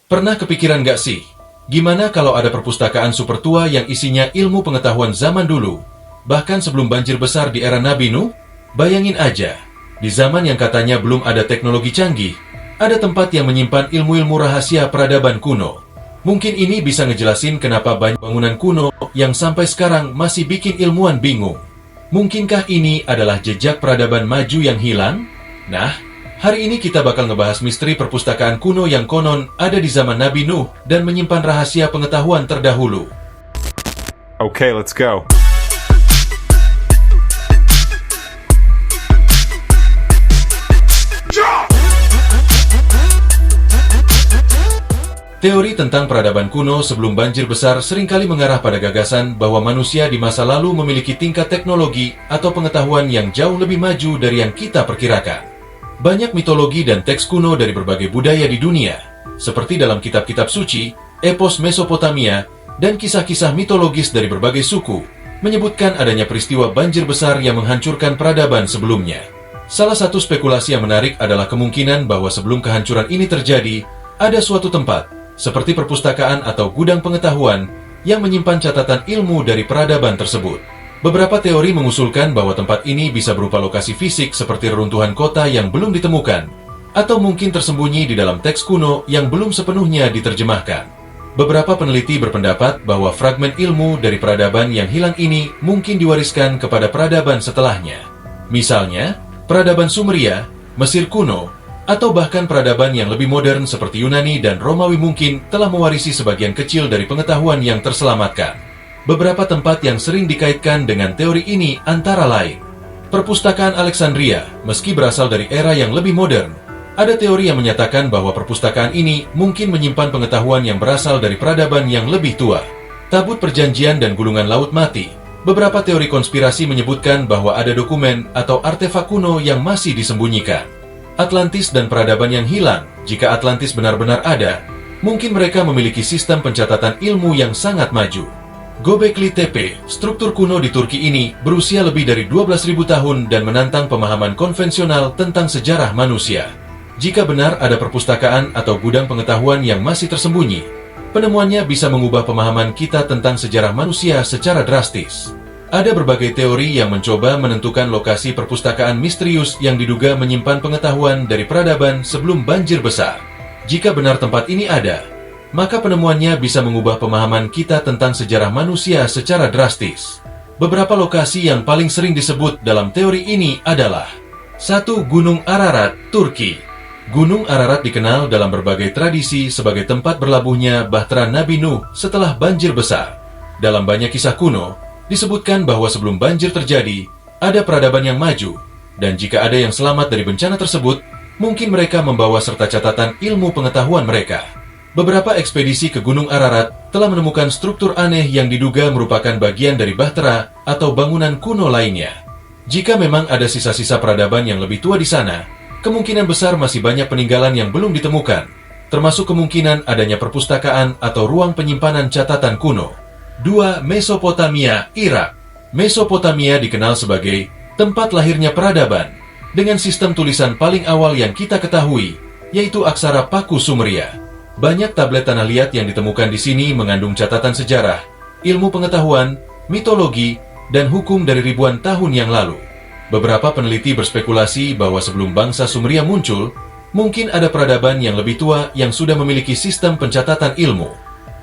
Pernah kepikiran gak sih? Gimana kalau ada perpustakaan super tua yang isinya ilmu pengetahuan zaman dulu? Bahkan sebelum banjir besar di era Nabi Nuh? Bayangin aja, di zaman yang katanya belum ada teknologi canggih, ada tempat yang menyimpan ilmu-ilmu rahasia peradaban kuno. Mungkin ini bisa ngejelasin kenapa banyak bangunan kuno yang sampai sekarang masih bikin ilmuwan bingung. Mungkinkah ini adalah jejak peradaban maju yang hilang? Nah, hari ini kita bakal ngebahas misteri perpustakaan kuno yang konon ada di zaman Nabi Nuh dan menyimpan rahasia pengetahuan terdahulu. Okay, let's go. Teori tentang peradaban kuno sebelum banjir besar seringkali mengarah pada gagasan bahwa manusia di masa lalu memiliki tingkat teknologi atau pengetahuan yang jauh lebih maju dari yang kita perkirakan. Banyak mitologi dan teks kuno dari berbagai budaya di dunia, seperti dalam kitab-kitab suci, epos Mesopotamia, dan kisah-kisah mitologis dari berbagai suku, menyebutkan adanya peristiwa banjir besar yang menghancurkan peradaban sebelumnya. Salah satu spekulasi yang menarik adalah kemungkinan bahwa sebelum kehancuran ini terjadi, ada suatu tempat, seperti perpustakaan atau gudang pengetahuan, yang menyimpan catatan ilmu dari peradaban tersebut. Beberapa teori mengusulkan bahwa tempat ini bisa berupa lokasi fisik seperti reruntuhan kota yang belum ditemukan, atau mungkin tersembunyi di dalam teks kuno yang belum sepenuhnya diterjemahkan. Beberapa peneliti berpendapat bahwa fragmen ilmu dari peradaban yang hilang ini mungkin diwariskan kepada peradaban setelahnya. Misalnya, peradaban Sumeria, Mesir kuno, atau bahkan peradaban yang lebih modern seperti Yunani dan Romawi mungkin telah mewarisi sebagian kecil dari pengetahuan yang terselamatkan. Beberapa tempat yang sering dikaitkan dengan teori ini antara lain Perpustakaan Alexandria. Meski berasal dari era yang lebih modern, ada teori yang menyatakan bahwa perpustakaan ini mungkin menyimpan pengetahuan yang berasal dari peradaban yang lebih tua. Tabut Perjanjian dan Gulungan Laut Mati. Beberapa teori konspirasi menyebutkan bahwa ada dokumen atau artefak kuno yang masih disembunyikan. Atlantis dan peradaban yang hilang. Jika Atlantis benar-benar ada, mungkin mereka memiliki sistem pencatatan ilmu yang sangat maju. Göbekli Tepe, struktur kuno di Turki ini berusia lebih dari 12.000 tahun dan menantang pemahaman konvensional tentang sejarah manusia. Jika benar ada perpustakaan atau gudang pengetahuan yang masih tersembunyi, penemuannya bisa mengubah pemahaman kita tentang sejarah manusia secara drastis. Ada berbagai teori yang mencoba menentukan lokasi perpustakaan misterius yang diduga menyimpan pengetahuan dari peradaban sebelum banjir besar. Jika benar tempat ini ada, maka penemuannya bisa mengubah pemahaman kita tentang sejarah manusia secara drastis. Beberapa lokasi yang paling sering disebut dalam teori ini adalah 1. Gunung Ararat, Turki. Gunung Ararat dikenal dalam berbagai tradisi sebagai tempat berlabuhnya bahtera Nabi Nuh setelah banjir besar. Dalam banyak kisah kuno, disebutkan bahwa sebelum banjir terjadi, ada peradaban yang maju, dan jika ada yang selamat dari bencana tersebut, mungkin mereka membawa serta catatan ilmu pengetahuan mereka. Beberapa ekspedisi ke Gunung Ararat telah menemukan struktur aneh yang diduga merupakan bagian dari bahtera atau bangunan kuno lainnya. Jika memang ada sisa-sisa peradaban yang lebih tua di sana, kemungkinan besar masih banyak peninggalan yang belum ditemukan, termasuk kemungkinan adanya perpustakaan atau ruang penyimpanan catatan kuno. 2. Mesopotamia, Irak. Mesopotamia dikenal sebagai tempat lahirnya peradaban, dengan sistem tulisan paling awal yang kita ketahui, yaitu aksara Paku Sumeria. Banyak tablet tanah liat yang ditemukan di sini mengandung catatan sejarah, ilmu pengetahuan, mitologi, dan hukum dari ribuan tahun yang lalu. Beberapa peneliti berspekulasi bahwa sebelum bangsa Sumeria muncul, mungkin ada peradaban yang lebih tua yang sudah memiliki sistem pencatatan ilmu.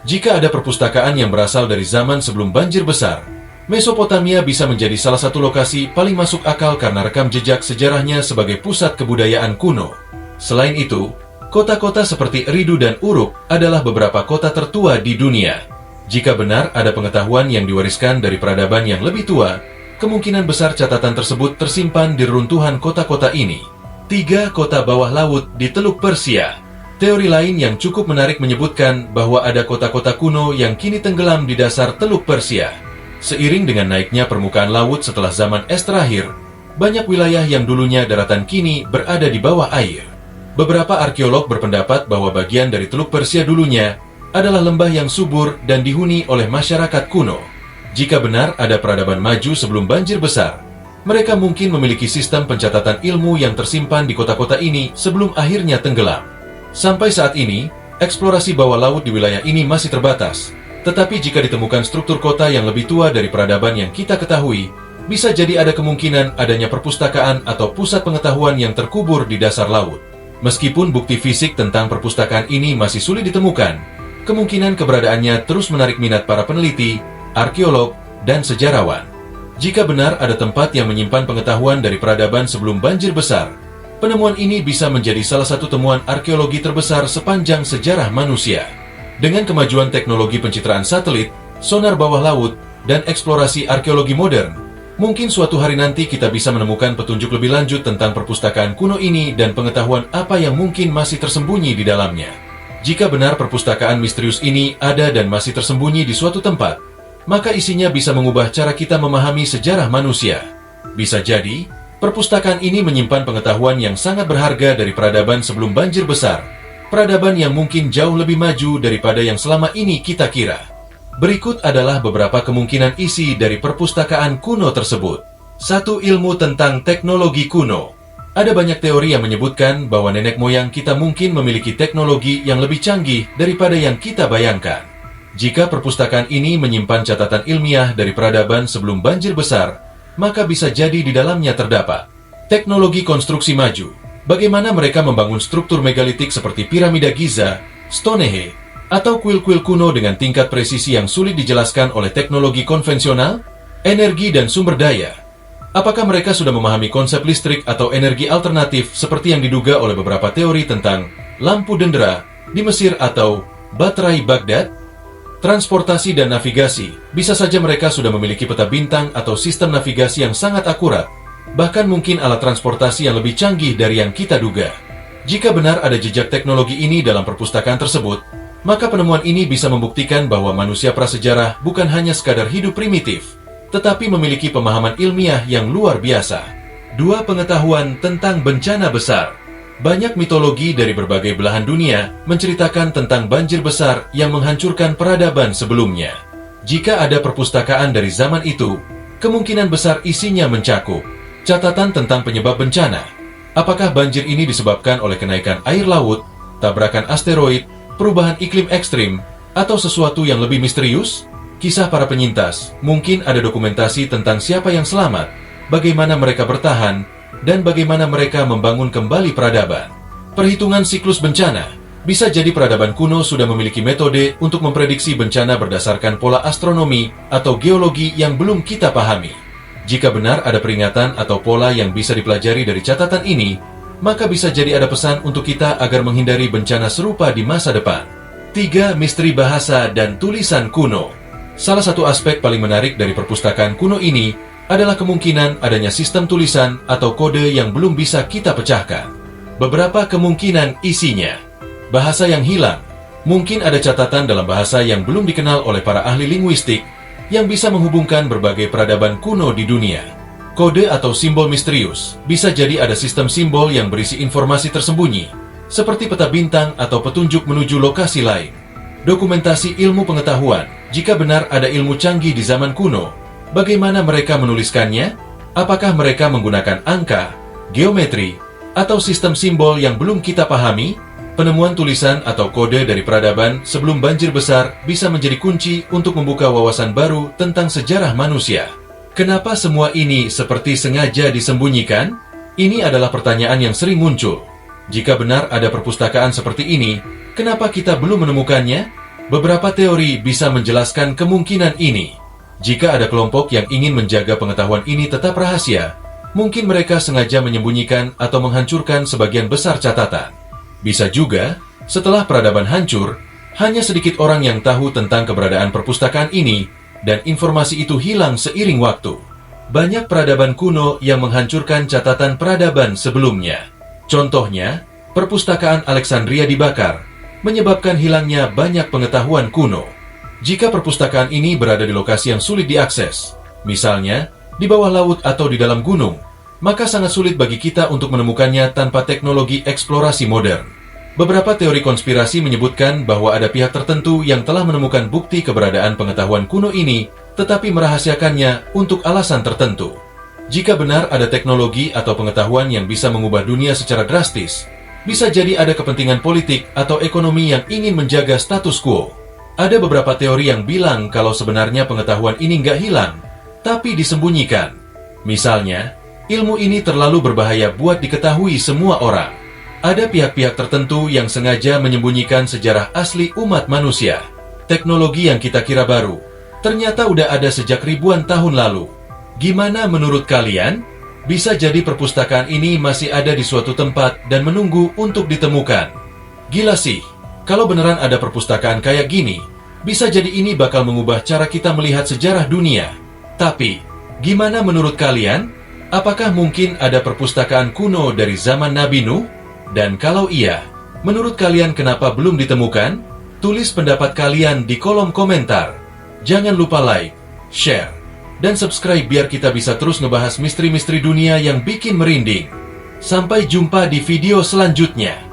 Jika ada perpustakaan yang berasal dari zaman sebelum banjir besar, Mesopotamia bisa menjadi salah satu lokasi paling masuk akal karena rekam jejak sejarahnya sebagai pusat kebudayaan kuno. Selain itu, kota-kota seperti Eridu dan Uruk adalah beberapa kota tertua di dunia. Jika benar ada pengetahuan yang diwariskan dari peradaban yang lebih tua, kemungkinan besar catatan tersebut tersimpan di reruntuhan kota-kota ini. 3. Kota bawah laut di Teluk Persia. Teori lain yang cukup menarik menyebutkan bahwa ada kota-kota kuno yang kini tenggelam di dasar Teluk Persia. Seiring dengan naiknya permukaan laut setelah zaman es terakhir, banyak wilayah yang dulunya daratan kini berada di bawah air. Beberapa arkeolog berpendapat bahwa bagian dari Teluk Persia dulunya adalah lembah yang subur dan dihuni oleh masyarakat kuno. Jika benar ada peradaban maju sebelum banjir besar, mereka mungkin memiliki sistem pencatatan ilmu yang tersimpan di kota-kota ini sebelum akhirnya tenggelam. Sampai saat ini, Eksplorasi bawah laut di wilayah ini masih terbatas, tetapi jika ditemukan struktur kota yang lebih tua dari peradaban yang kita ketahui, bisa jadi ada kemungkinan adanya perpustakaan atau pusat pengetahuan yang terkubur di dasar laut. Meskipun bukti fisik tentang perpustakaan ini masih sulit ditemukan, kemungkinan keberadaannya terus menarik minat para peneliti, arkeolog, dan sejarawan. Jika benar ada tempat yang menyimpan pengetahuan dari peradaban sebelum banjir besar, penemuan ini bisa menjadi salah satu temuan arkeologi terbesar sepanjang sejarah manusia. Dengan kemajuan teknologi pencitraan satelit, sonar bawah laut, dan eksplorasi arkeologi modern, mungkin suatu hari nanti kita bisa menemukan petunjuk lebih lanjut tentang perpustakaan kuno ini dan pengetahuan apa yang mungkin masih tersembunyi di dalamnya. Jika benar perpustakaan misterius ini ada dan masih tersembunyi di suatu tempat, maka isinya bisa mengubah cara kita memahami sejarah manusia. Bisa jadi, perpustakaan ini menyimpan pengetahuan yang sangat berharga dari peradaban sebelum banjir besar, peradaban yang mungkin jauh lebih maju daripada yang selama ini kita kira. Berikut adalah beberapa kemungkinan isi dari perpustakaan kuno tersebut. 1. Ilmu tentang teknologi kuno. Ada banyak teori yang menyebutkan bahwa nenek moyang kita mungkin memiliki teknologi yang lebih canggih daripada yang kita bayangkan. Jika perpustakaan ini menyimpan catatan ilmiah dari peradaban sebelum banjir besar, maka bisa jadi di dalamnya terdapat teknologi konstruksi maju. Bagaimana mereka membangun struktur megalitik seperti piramida Giza, Stonehenge, atau kuil-kuil kuno dengan tingkat presisi yang sulit dijelaskan oleh teknologi konvensional, energi dan sumber daya. Apakah mereka sudah memahami konsep listrik atau energi alternatif seperti yang diduga oleh beberapa teori tentang lampu dendera di Mesir atau baterai Baghdad? Transportasi dan navigasi, bisa saja mereka sudah memiliki peta bintang atau sistem navigasi yang sangat akurat, bahkan mungkin alat transportasi yang lebih canggih dari yang kita duga. Jika benar ada jejak teknologi ini dalam perpustakaan tersebut, maka penemuan ini bisa membuktikan bahwa manusia prasejarah bukan hanya sekadar hidup primitif, tetapi memiliki pemahaman ilmiah yang luar biasa. 2. Pengetahuan tentang bencana besar. Banyak mitologi dari berbagai belahan dunia menceritakan tentang banjir besar yang menghancurkan peradaban sebelumnya. Jika ada perpustakaan dari zaman itu, kemungkinan besar isinya mencakup catatan tentang penyebab bencana. Apakah banjir ini disebabkan oleh kenaikan air laut, tabrakan asteroid, perubahan iklim ekstrim, atau sesuatu yang lebih misterius? Kisah para penyintas, mungkin ada dokumentasi tentang siapa yang selamat, bagaimana mereka bertahan, dan bagaimana mereka membangun kembali peradaban. Perhitungan siklus bencana. Bisa jadi peradaban kuno sudah memiliki metode untuk memprediksi bencana berdasarkan pola astronomi atau geologi yang belum kita pahami. Jika benar ada peringatan atau pola yang bisa dipelajari dari catatan ini, maka bisa jadi ada pesan untuk kita agar menghindari bencana serupa di masa depan. 3. Misteri bahasa dan tulisan kuno. Salah satu aspek paling menarik dari perpustakaan kuno ini adalah kemungkinan adanya sistem tulisan atau kode yang belum bisa kita pecahkan. Beberapa kemungkinan isinya. Bahasa yang hilang. Mungkin ada catatan dalam bahasa yang belum dikenal oleh para ahli linguistik yang bisa menghubungkan berbagai peradaban kuno di dunia. Kode atau simbol misterius. Bisa jadi ada sistem simbol yang berisi informasi tersembunyi, seperti peta bintang atau petunjuk menuju lokasi lain. Dokumentasi ilmu pengetahuan. Jika benar ada ilmu canggih di zaman kuno, bagaimana mereka menuliskannya? Apakah mereka menggunakan angka, geometri, atau sistem simbol yang belum kita pahami? Penemuan tulisan atau kode dari peradaban sebelum banjir besar bisa menjadi kunci untuk membuka wawasan baru tentang sejarah manusia. Kenapa semua ini seperti sengaja disembunyikan? Ini adalah pertanyaan yang sering muncul. Jika benar ada perpustakaan seperti ini, kenapa kita belum menemukannya? Beberapa teori bisa menjelaskan kemungkinan ini. Jika ada kelompok yang ingin menjaga pengetahuan ini tetap rahasia, mungkin mereka sengaja menyembunyikan atau menghancurkan sebagian besar catatan. Bisa juga, setelah peradaban hancur, hanya sedikit orang yang tahu tentang keberadaan perpustakaan ini, dan informasi itu hilang seiring waktu. Banyak peradaban kuno yang menghancurkan catatan peradaban sebelumnya. Contohnya, perpustakaan Alexandria dibakar, menyebabkan hilangnya banyak pengetahuan kuno. Jika perpustakaan ini berada di lokasi yang sulit diakses, misalnya di bawah laut atau di dalam gunung, maka sangat sulit bagi kita untuk menemukannya tanpa teknologi eksplorasi modern. Beberapa teori konspirasi menyebutkan bahwa ada pihak tertentu yang telah menemukan bukti keberadaan pengetahuan kuno ini, tetapi merahasiakannya untuk alasan tertentu. Jika benar ada teknologi atau pengetahuan yang bisa mengubah dunia secara drastis, Bisa jadi ada kepentingan politik atau ekonomi yang ingin menjaga status quo. Ada beberapa teori yang bilang kalau sebenarnya pengetahuan ini nggak hilang, tapi disembunyikan. Misalnya, ilmu ini terlalu berbahaya buat diketahui semua orang. Ada pihak-pihak tertentu yang sengaja menyembunyikan sejarah asli umat manusia. Teknologi yang kita kira baru, ternyata udah ada sejak ribuan tahun lalu. Gimana menurut kalian? Bisa jadi perpustakaan ini masih ada di suatu tempat dan menunggu untuk ditemukan. Gila sih. Kalau beneran ada perpustakaan kayak gini, bisa jadi ini bakal mengubah cara kita melihat sejarah dunia. Tapi, gimana menurut kalian? Apakah mungkin ada perpustakaan kuno dari zaman Nabi Nuh? Dan kalau iya, menurut kalian kenapa belum ditemukan? Tulis pendapat kalian di kolom komentar. Jangan lupa like, share, dan subscribe biar kita bisa terus ngebahas misteri-misteri dunia yang bikin merinding. Sampai jumpa di video selanjutnya.